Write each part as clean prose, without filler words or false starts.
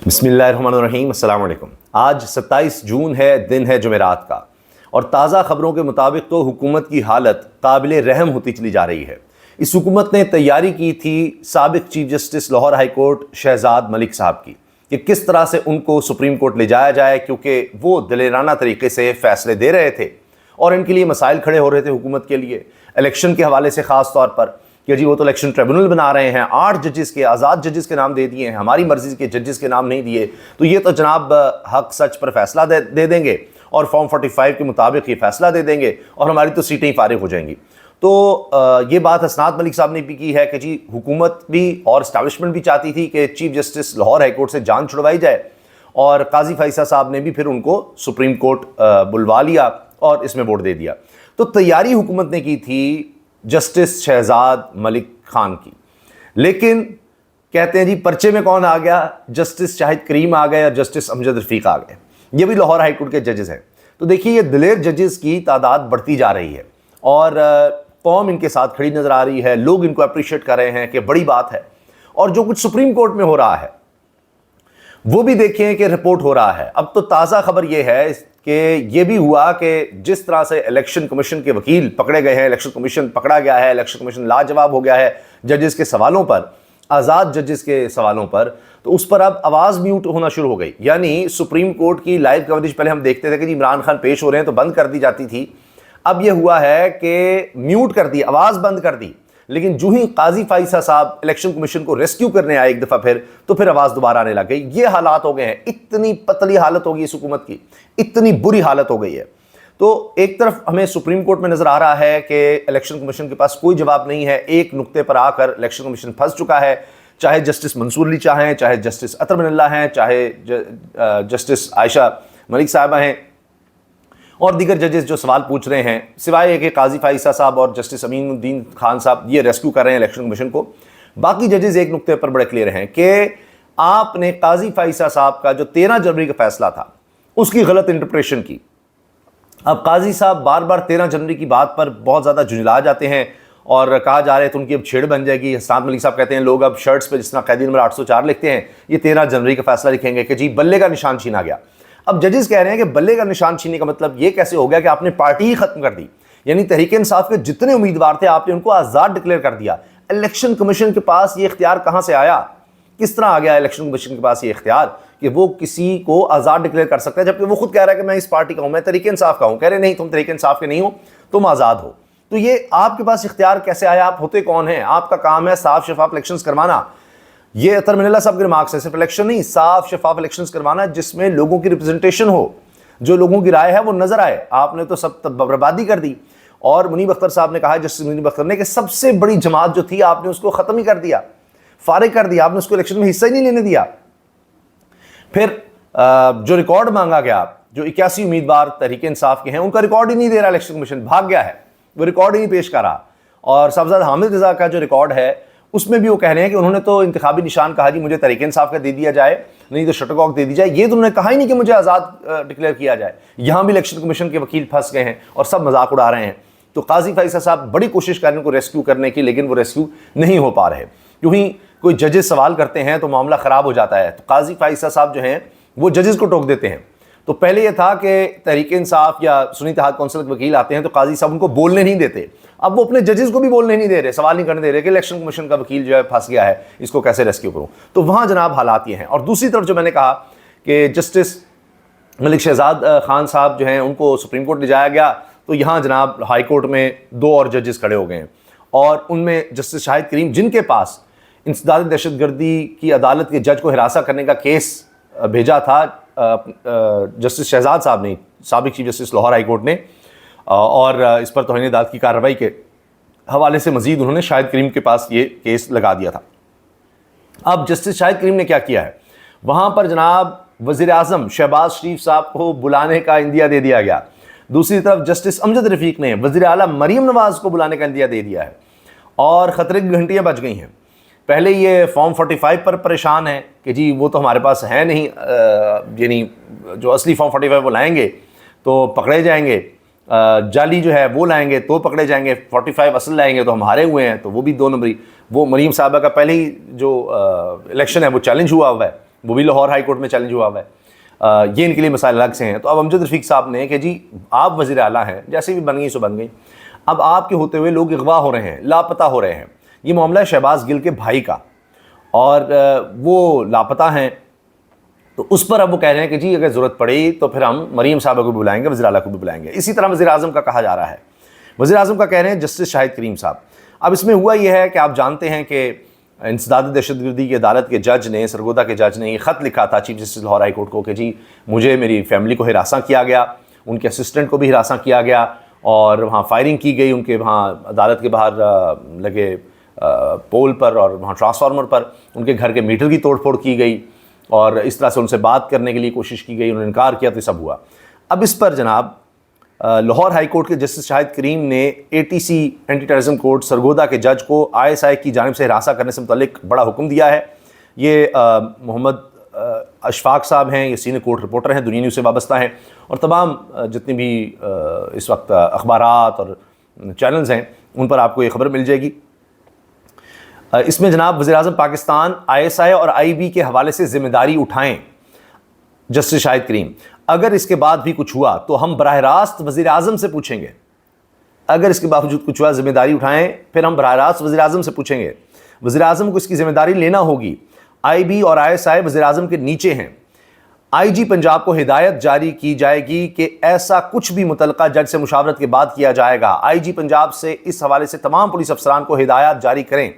बिस्मिल्लाहिर्रहमानिर्रहीम, अस्सलाम वालेकुम। आज 27 जून है, दिन है जुमेरात का, और ताज़ा खबरों के मुताबिक तो हुकूमत की हालत काबिल रहम होती चली जा रही है। इस हुकूमत ने तैयारी की थी साबिक chief justice Lahore high court Shahzad Malik साहब की कि किस तरह से उनको सुप्रीम कोर्ट ले जाया जाए, क्योंकि वो दिलेराना तरीके से फ़ैसले दे रहे थे और इनके लिए मसाइल खड़े हो रहे थे हुकूमत के लिए, इलेक्शन के हवाले से ख़ास तौर पर कि जी वो तो इलेक्शन ट्रिब्यूनल बना रहे हैं, 8 जजेस के, आज़ाद जजेस के नाम दे दिए हैं, हमारी मर्जी के जजेस के नाम नहीं दिए, तो ये तो जनाब हक सच पर फैसला दे देंगे और फॉर्म 45 के मुताबिक ये फैसला दे देंगे और हमारी तो सीटें ही फारिग हो जाएंगी। तो ये बात हसनात मलिक साहब ने भी की है कि जी हुकूमत भी और इस्टेब्लिशमेंट भी चाहती थी कि chief justice Lahore high court से जान छुड़वाई जाए, और काजी फैसल साहब ने भी फिर उनको सुप्रीम कोर्ट बुलवा लिया और इसमें वोट दे दिया। तो तैयारी हुकूमत ने की थी जस्टिस शहजाद मलिक खान की, लेकिन कहते हैं जी पर्चे में कौन आ गया, जस्टिस शाहिद करीम आ गए और जस्टिस अमजद रफीक आ गए। ये भी लाहौर हाई कोर्ट के जजेस हैं। तो देखिए ये दिलेर जजेस की तादाद बढ़ती जा रही है और कौम इनके साथ खड़ी नजर आ रही है, लोग इनको अप्रिशिएट कर रहे हैं कि बड़ी बात है। और जो कुछ सुप्रीम कोर्ट में हो रहा है वो भी देखें कि रिपोर्ट हो रहा है। अब तो ताज़ा खबर यह है कि ये भी हुआ कि जिस तरह से इलेक्शन कमीशन के वकील पकड़े गए हैं, इलेक्शन कमीशन पकड़ा गया है, इलेक्शन कमीशन लाजवाब हो गया है जजेस के सवालों पर, आज़ाद जजेस के सवालों पर, तो उस पर अब आवाज़ म्यूट होना शुरू हो गई। यानी सुप्रीम कोर्ट की लाइव कवरेज पहले हम देखते थे कि जी इमरान खान पेश हो रहे हैं तो बंद कर दी जाती थी, अब यह हुआ है कि म्यूट कर दी, आवाज़ बंद कर दी। लेकिन जो ही काजी फैसल साहब इलेक्शन कमीशन को रेस्क्यू करने आए एक दफ़ा तो फिर आवाज़ दोबारा आने लग गई। ये हालात हो गए हैं, इतनी पतली हालत हो गई इस हुकूमत की, इतनी बुरी हालत हो गई है। तो एक तरफ हमें सुप्रीम कोर्ट में नज़र आ रहा है कि इलेक्शन कमीशन के पास कोई जवाब नहीं है, एक नुक्ते पर आकर इलेक्शन कमीशन फंस चुका है, चाहे जस्टिस मंसूर अली चाहें, चाहे जस्टिस अतर मिनल्ला हैं, चाहे जस्टिस आयशा मलिक साहबा हैं और दीगर जजेस जो सवाल पूछ रहे हैं, सिवाय एक काजी फैसल साहब और जस्टिस अमीनुद्दीन खान साहब ये रेस्क्यू कर रहे हैं इलेक्शन कमीशन को। बाकी जजेस एक नुक्ते पर बड़े क्लियर हैं कि आपने काजी फैसल साहब का जो 13 जनवरी का फैसला था उसकी गलत इंटरप्रेशन की। अब काजी साहब बार बार 13 जनवरी की बात पर बहुत ज़्यादा झुंझला जाते हैं और कहा जा रहा है तो उनकी अब छेड़ बन जाएगी। हसनात मलिक साहब कहते हैं लोग अब शर्ट्स पर जिस तरह कैदी नंबर 804 लिखते हैं, ये 13 जनवरी का फैसला लिखेंगे कि जी बल्ले का निशान छीना गया। अब जजेस कह रहे हैं कि बल्ले का निशान छीनने का मतलब ये कैसे हो गया कि आपने पार्टी ही खत्म कर दी, यानी तहरीक इंसाफ के जितने उम्मीदवार थे आपने उनको आज़ाद डिक्लेयर कर दिया। इलेक्शन कमीशन के पास ये इख्तियार कहाँ से आया, किस तरह आ गया इलेक्शन कमीशन के पास ये इख्तियार कि वो किसी को आज़ाद डिक्लेयर कर सकता है, जबकि वो खुद कह रहा है कि मैं इस पार्टी का हूँ, मैं तहरीक इंसाफ का हूँ। कह रहे नहीं, तुम तहरीक इंसाफ के नहीं हो, तुम आज़ाद हो। तो ये आपके पास इख्तियार कैसे आया, आप होते कौन हैं? आपका काम है साफ शफाफ इलेक्शंस करवाना। ये अतर मिनल्ला साहब के रिमार्क्स है, सिर्फ इलेक्शन नहीं, साफ शफाफ इलेक्शंस करवाना जिसमें लोगों की रिप्रेजेंटेशन हो, जो लोगों की राय है वो नजर आए। आपने तो सब बर्बादी कर दी। और मुनीब अख्तर साहब ने कहा, जस्टिस मुनीब अख्तर ने, कि सबसे बड़ी जमात जो थी आपने उसको खत्म ही कर दिया, फारिग कर दिया, आपने उसको इलेक्शन में हिस्सा ही नहीं लेने दिया। फिर जो रिकॉर्ड मांगा गया, जो 81 उम्मीदवार तहरीक इंसाफ के हैं उनका रिकॉर्ड ही नहीं दे रहा इलेक्शन कमीशन, भाग गया है, वो रिकॉर्ड ही नहीं पेश कर रहा। और साहबजादा हामिद रजा का जो रिकॉर्ड है उसमें भी वो कह रहे हैं कि उन्होंने तो इंतखाबी निशान कहा जी मुझे तहरीक इंसाफ का दे दिया जाए, नहीं तो शटरकॉक दे दी जाए, ये तो उन्होंने कहा ही नहीं कि मुझे आज़ाद डिक्लेयर किया जाए। यहाँ भी इलेक्शन कमीशन के वकील फंस गए हैं और सब मजाक उड़ा रहे हैं। तो काजी फैसल साहब बड़ी कोशिश कर रहे हैं उनको रेस्क्यू करने की, लेकिन वो रेस्क्यू नहीं हो पा रहे, क्योंकि कोई जजेस सवाल करते हैं तो मामला ख़राब हो जाता है। तो काजी फैसल साहब जो हैं वो जजेस को टोक देते हैं। तो पहले यह था कि तहरीक इंसाफ या सुन्नी इत्तेहाद कौंसिल के वकील आते हैं तो काजी साहब उनको बोलने नहीं देते, अब वो अपने जजेस को भी बोलने नहीं दे रहे, सवाल नहीं करने दे रहे कि इलेक्शन कमीशन का वकील जो है फंस गया है, इसको कैसे रेस्क्यू करूं। तो वहां जनाब हालात ये हैं। और दूसरी तरफ जो मैंने कहा कि जस्टिस मलिक शहजाद खान साहब जो हैं उनको सुप्रीम कोर्ट ले जाया गया, तो यहाँ जनाब हाई कोर्ट में 2 और जजेस खड़े हो गए हैं और उनमें जस्टिस शाहिद करीम, जिनके पास इंसदाद दहशतगर्दी की अदालत के जज को हिरासा करने का केस भेजा था जस्टिस शहजाद साहब ने, साबिक chief justice Lahore high court ने, और इस पर तौहीन अदालत की कार्रवाई के हवाले से मजीद उन्होंने शाहिद करीम के पास ये केस लगा दिया था। अब जस्टिस शाहिद करीम ने क्या किया है, वहाँ पर जनाब वज़ीर आज़म शहबाज शरीफ साहब को बुलाने का इंदिया दे दिया गया। दूसरी तरफ जस्टिस अमजद रफ़ीक ने वज़ीर आला मरीम नवाज़ को बुलाने का इंदिया दे दिया है और ख़तरे की घंटियाँ बज गई हैं। पहले ये फॉर्म 45 पर परेशान है कि जी वो तो हमारे पास है नहीं, यानी जो असली फॉर्म 45 वो लाएंगे तो पकड़े जाएंगे, जाली जो है वो लाएंगे तो पकड़े जाएंगे, 45 असल लाएंगे तो हम हारे हुए हैं, तो वो भी 2 नंबरी। वो मरीम साहबा का पहले ही जो इलेक्शन है वो चैलेंज हुआ है, वो भी लाहौर हाई कोर्ट में चैलेंज हुआ हुआ है। ये इनके लिए मसाइल अलग से हैं। तो अब अमजद रफ़ीक साहब ने कि जी आप वज़ीर आला हैं, जैसे भी बन गई सो बन गई, अब आपके होते हुए लोग अगवा हो रहे हैं, लापता हो रहे हैं। ये मामला है शहबाज गिल के भाई का, और वो लापता हैं। तो उस पर अब वो कह रहे हैं कि जी अगर ज़रूरत पड़ी तो फिर हम मरीम साहबा को भी बुलाएंगे, वज़ीर आला को भी बुलाएंगे। इसी तरह वज़ीर आज़म का कहा जा रहा है। वज़ीर आज़म का कह रहे हैं जस्टिस शाहिद करीम साहब। अब इसमें हुआ यह है कि आप जानते हैं कि इंसदाद दहशतगर्दी की अदालत के जज ने, सरगोदा के जज ने ये ख़त लिखा था chief justice Lahore high court को कि जी मुझे, मेरी फैमिली को हिरासा किया गया, उनके असिस्टेंट को भी हिरासा किया गया, और वहाँ फायरिंग की गई उनके वहाँ अदालत के बाहर लगे पोल पर और वहाँ ट्रांसफार्मर पर उनके घर के मीटर की तोड़ फोड़ की गई, और इस तरह से उनसे बात करने के लिए कोशिश की गई, उन्होंने इनकार किया, तो सब हुआ। अब इस पर जनाब लाहौर हाई कोर्ट के जस्टिस शाहिद करीम ने ATC anti terrorism court Sargodha के जज को ISI की जानिब से हिरासा करने से मुतल्लिक बड़ा हुक्म दिया है। ये मोहम्मद अशफाक साहब हैं, ये सीनियर कोर्ट रिपोर्टर हैं, दुनिया न्यूज़ से वाबस्ता हैं, और तमाम जितनी भी इस वक्त अखबारात और चैनल्स हैं उन पर आपको ये खबर मिल जाएगी। इसमें जनाब वज़ीर आज़म पाकिस्तान ISI और IB के हवाले से ज़िम्मेदारी उठाएँ जस्टिस शाहिद करीम। अगर इसके बाद भी कुछ हुआ तो हम बराह रास्त वज़ीर आज़म से पूछेंगे। अगर इसके बावजूद कुछ हुआ, ज़िम्मेदारी उठाएं, फिर हम बराह रास्त वज़ीर आज़म से पूछेंगे। वज़ीर आज़म को इसकी ज़िम्मेदारी लेना होगी। IB और ISI वज़ीर आज़म के नीचे हैं। IG पंजाब को हिदायत जारी की जाएगी कि ऐसा कुछ भी मुतल्लका जज से मुशावरत के बाद किया जाएगा। IG पंजाब से इस हवाले से तमाम पुलिस अफसरान को हिदायत जारी करें।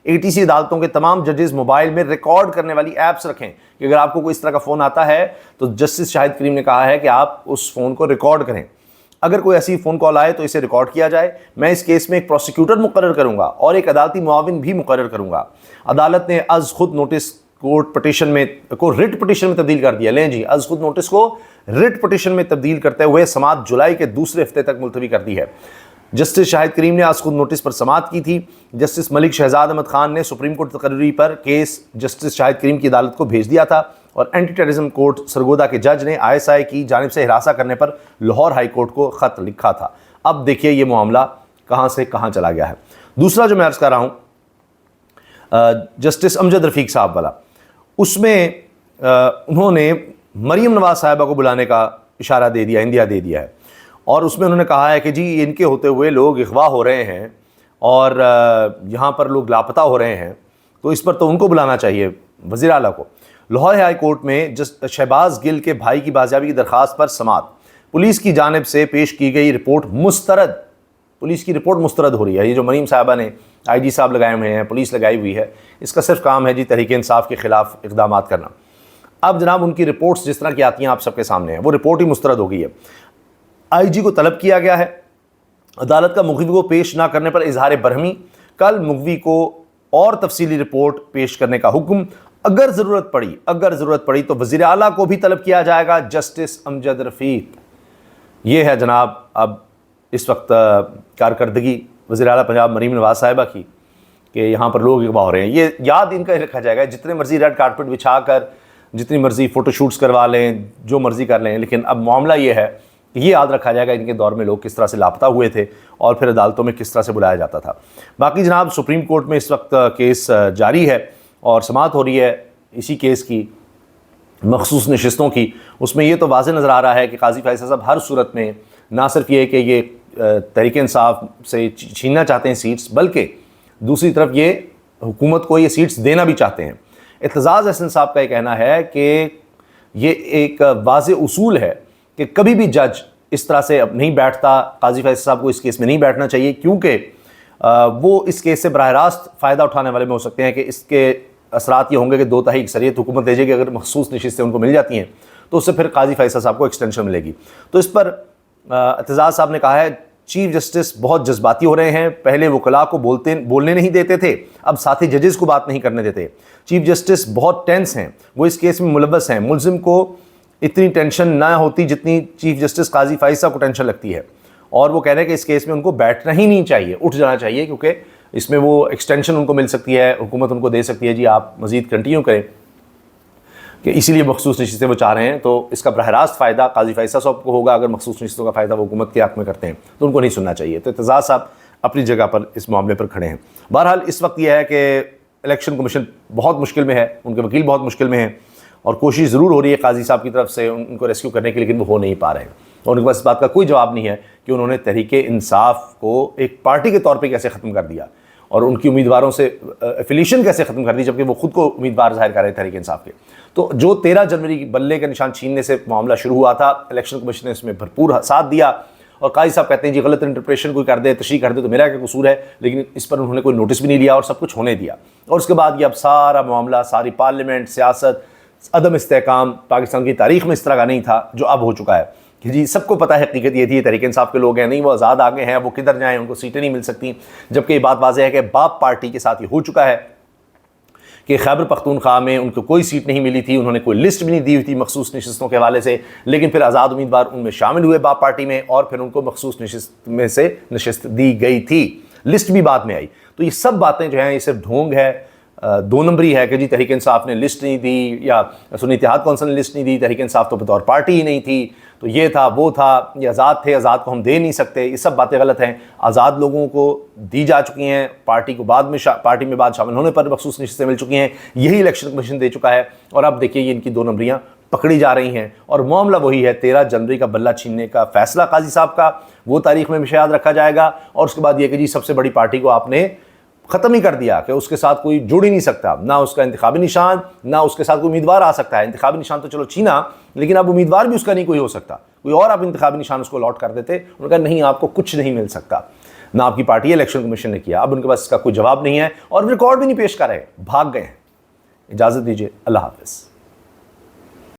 ATC अदालतों के तमाम जजेस मोबाइल में रिकॉर्ड करने वाली ऐप्स रखें कि अगर आपको कोई इस तरह का फ़ोन आता है तो जस्टिस शाहिद करीम ने कहा है कि आप उस फ़ोन को रिकॉर्ड करें। अगर कोई ऐसी फ़ोन कॉल आए तो इसे रिकॉर्ड किया जाए। मैं इस केस में एक प्रोसिक्यूटर मुकर्रर करूँगा और एक अदालती मुआविन भी मुकर्रर करूँगा। अदालत ने अज़ खुद नोटिस कोर्ट पटिशन में को रिट पटिशन में तब्दील कर दिया। लें जी, अज़ खुद नोटिस को रिट पटिशन में तब्दील करते हुए समाअत जुलाई के दूसरे हफ्ते तक मुलतवी कर दी है। जस्टिस शाहिद करीम ने आज खुद नोटिस पर समाअत की थी। जस्टिस मलिक शहजाद अहमद खान ने सुप्रीम कोर्ट तकर्री पर केस जस्टिस शाहिद करीम की अदालत को भेज दिया था, और एंटी टेररिज्म कोर्ट सरगोदा के जज ने ISI की जानिब से हिरासा करने पर लाहौर हाई कोर्ट को ख़त लिखा था। अब देखिए ये मामला कहाँ से कहाँ चला गया है। दूसरा जो मैं अर्ज़ कर रहा हूँ जस्टिस अमजद रफ़ीक साहब वाला, उसमें उन्होंने मरीम नवाज़ साहिबा को बुलाने का इशारा दे दिया, इंदिया दे दिया है, और उसमें उन्होंने कहा है कि जी इनके होते हुए लोग अगवा हो रहे हैं और यहाँ पर लोग लापता हो रहे हैं, तो इस पर तो उनको बुलाना चाहिए, वज़ीर आला को। लाहौर हाई कोर्ट में शहबाज गिल के भाई की बाजियाबी की दरख्वास्त पर समाअत। पुलिस की जानिब से पेश की गई रिपोर्ट मुस्तरद, पुलिस की रिपोर्ट मुस्तरद हो रही है। ये जो मरीम साहबा ने IG साहब लगाए हुए हैं, पुलिस लगाई हुई है, इसका सिर्फ काम है जी तहरीक इंसाफ के ख़िलाफ़ इक़दाम करना। अब जनाब उनकी रिपोर्ट्स जिस तरह की आती हैं आप सबके सामने हैं, वो रिपोर्ट ही मुस्तरद हो गई है। IG को तलब किया गया है। अदालत का मुग़वी को पेश ना करने पर इजहार बरहमी। कल मुग़वी को और तफसीली रिपोर्ट पेश करने का हुक्म। अगर ज़रूरत पड़ी तो वज़ीर आला को भी तलब किया जाएगा। जस्टिस अमजद रफ़ीक। ये है जनाब अब इस वक्त कारकर्दगी वज़ीर आला पंजाब मरीम नवाज़ साहिबा की, कि यहाँ पर लोग अगवा हो रहे हैं। ये याद इनका रखा जाएगा, जितने मर्जी रेड कारपेट बिछा कर, जितनी मर्जी फ़ोटोशूट्स करवा लें, जो मर्जी कर लें, लेकिन अब मामला ये है कि ये याद रखा जाएगा इनके दौर में लोग किस तरह से लापता हुए थे और फिर अदालतों में किस तरह से बुलाया जाता था। बाकी जनाब सुप्रीम कोर्ट में इस वक्त केस जारी है और समाअत हो रही है इसी केस की, मखसूस नशिस्तों की। उसमें ये तो वाज़ेह नज़र आ रहा है कि काजी फैसल साहब हर सूरत में ना सिर्फ ये कि ये तहरीक इंसाफ से छीनना चाहते हैं सीट्स, बल्कि दूसरी तरफ ये हुकूमत को ये सीट्स देना भी चाहते हैं। एतजाज़ अहसन साहब का ये कहना है कि ये एक वाज़ेह उसूल है कि कभी भी जज इस तरह से अब नहीं बैठता। काजी फैसल साहब को इस केस में नहीं बैठना चाहिए, क्योंकि वो इस केस से बराह रास्त फ़ायदा उठाने वाले में हो सकते हैं कि इसके असरात ये होंगे कि 2/3 अक्सरियत हुकूमत दे जाएगी। अगर मखसूस नशिस्तें उनको मिल जाती हैं तो उससे फिर काजी फैसल साहब को एक्सटेंशन मिलेगी। तो इस पर एतजाज़ साहब ने कहा है चीफ जस्टिस बहुत जज्बाती हो रहे हैं। पहले वकला को बोलने नहीं देते थे, अब साथी जजेस को बात नहीं करने देते। चीफ जस्टिस बहुत टेंस हैं, वो इस केस में मुलव्वस हैं। मुल्ज़िम को इतनी टेंशन ना होती जितनी चीफ जस्टिस काजी फैसल साहब को टेंशन लगती है, और वो कह रहे हैं कि इस केस में उनको बैठना ही नहीं चाहिए, उठ जाना चाहिए, क्योंकि इसमें वो एक्सटेंशन उनको मिल सकती है, हुकूमत उनको दे सकती है जी आप मज़ीद कंटिन्यू करें, कि इसीलिए मखसूस नशिस्तें वो चाह रहे हैं। तो इसका बराह रास्त फ़ायदा काजी फैसल साहब को होगा। अगर मखसूस नशिस्तों का फ़ायदा वो हुकूमत के हक़ में करते हैं तो उनको नहीं सुनना चाहिए। तो एतजाज़ साहब अपनी जगह पर इस मामले पर खड़े हैं। बहरहाल इस वक्त यह है कि इलेक्शन कमीशन बहुत मुश्किल में है, उनके वकील बहुत मुश्किल में हैं, और कोशिश ज़रूर हो रही है काजी साहब की तरफ से उनको रेस्क्यू करने की, लेकिन वो हो नहीं पा रहे हैं। और उनके पास इस बात का कोई जवाब नहीं है कि उन्होंने तहरीक इंसाफ को एक पार्टी के तौर पे कैसे ख़त्म कर दिया और उनकी उम्मीदवारों से एफिलिएशन कैसे ख़त्म कर दी, जबकि वो खुद को उम्मीदवार जाहिर कर रहे थे तहरीक इंसाफ के। तो जो 13 जनवरी की बल्ले का निशान छीनने से मामला शुरू हुआ था, इलेक्शन कमीशन ने इसमें भरपूर साथ दिया। और काजी साहब कहते हैं जी गलत इंटरप्रेशन कोई कर दे, तशरीह कर दे तो मेरा क्या कसूर है, लेकिन इस पर उन्होंने कोई नोटिस भी नहीं लिया और सब कुछ होने दिया। और उसके बाद ये अब सारा मामला, सारी पार्लियामेंट, सियासत, अदम इस्तेहकाम पाकिस्तान की तारीख में इस तरह का नहीं था जो अब हो चुका है कि जी सबको पता है, हकीकत ये थी तहरीक इंसाफ के लोग हैं नहीं, वो आज़ाद आगे हैं, वो किधर जाएं, उनको सीटें नहीं मिल सकती। जबकि ये बात वाज़ेह है कि बाप पार्टी के साथ ये हो चुका है कि खैबर पख्तूनख्वा में उनको कोई सीट नहीं मिली थी, उन्होंने कोई लिस्ट भी नहीं दी हुई थी मखसूस नशिस्तों के हवाले से, लेकिन फिर आज़ाद उम्मीदवार उनमें शामिल हुए बाप पार्टी में और फिर उनको मखसूस नशिस्त में से नशिस्त दी गई थी, लिस्ट भी बाद में आई। तो ये सब बातें जो हैं ये सिर्फ ढोंग है, 2 नंबरी है कि जी तहरीक इंसाफ ने लिस्ट नहीं दी या सुन्नी इत्तेहाद कौंसिल ने लिस्ट नहीं दी, तहरीक इंसाफ तो बतौर पार्टी ही नहीं थी, तो ये था वो था, ये आज़ाद थे, आज़ाद को हम दे नहीं सकते। ये सब बातें गलत हैं। आज़ाद लोगों को दी जा चुकी हैं, पार्टी को बाद में पार्टी में बाद शामिल होने पर मखसूस नशिस्तें मिल चुकी हैं, यही इलेक्शन कमीशन दे चुका है। और अब देखिए ये इनकी 2 नंबरियाँ पकड़ी जा रही हैं और मामला वही है 13 जनवरी का बल्ला छीनने का फैसला काजी साहब का, वो तारीख में हमेशा याद रखा जाएगा। और उसके बाद ये कि जी सबसे बड़ी पार्टी को आपने ख़त्म ही कर दिया कि उसके साथ कोई जुड़ ही नहीं सकता, ना उसका इंतखाबी निशान, ना उसके साथ कोई उम्मीदवार आ सकता है। इंतखाबी निशान तो चलो छीना, लेकिन अब उम्मीदवार भी उसका नहीं कोई हो सकता, कोई और आप इंतखाबी निशान उसको अलॉट कर देते। उन्होंने कहा नहीं, आपको कुछ नहीं मिल सकता, ना आपकी पार्टी इलेक्शन कमीशन ने किया। अब उनके पास इसका कोई जवाब नहीं है और रिकॉर्ड भी नहीं पेश कर रहे, भाग गए हैं। इजाज़त दीजिए, अल्लाह हाफ़िज़।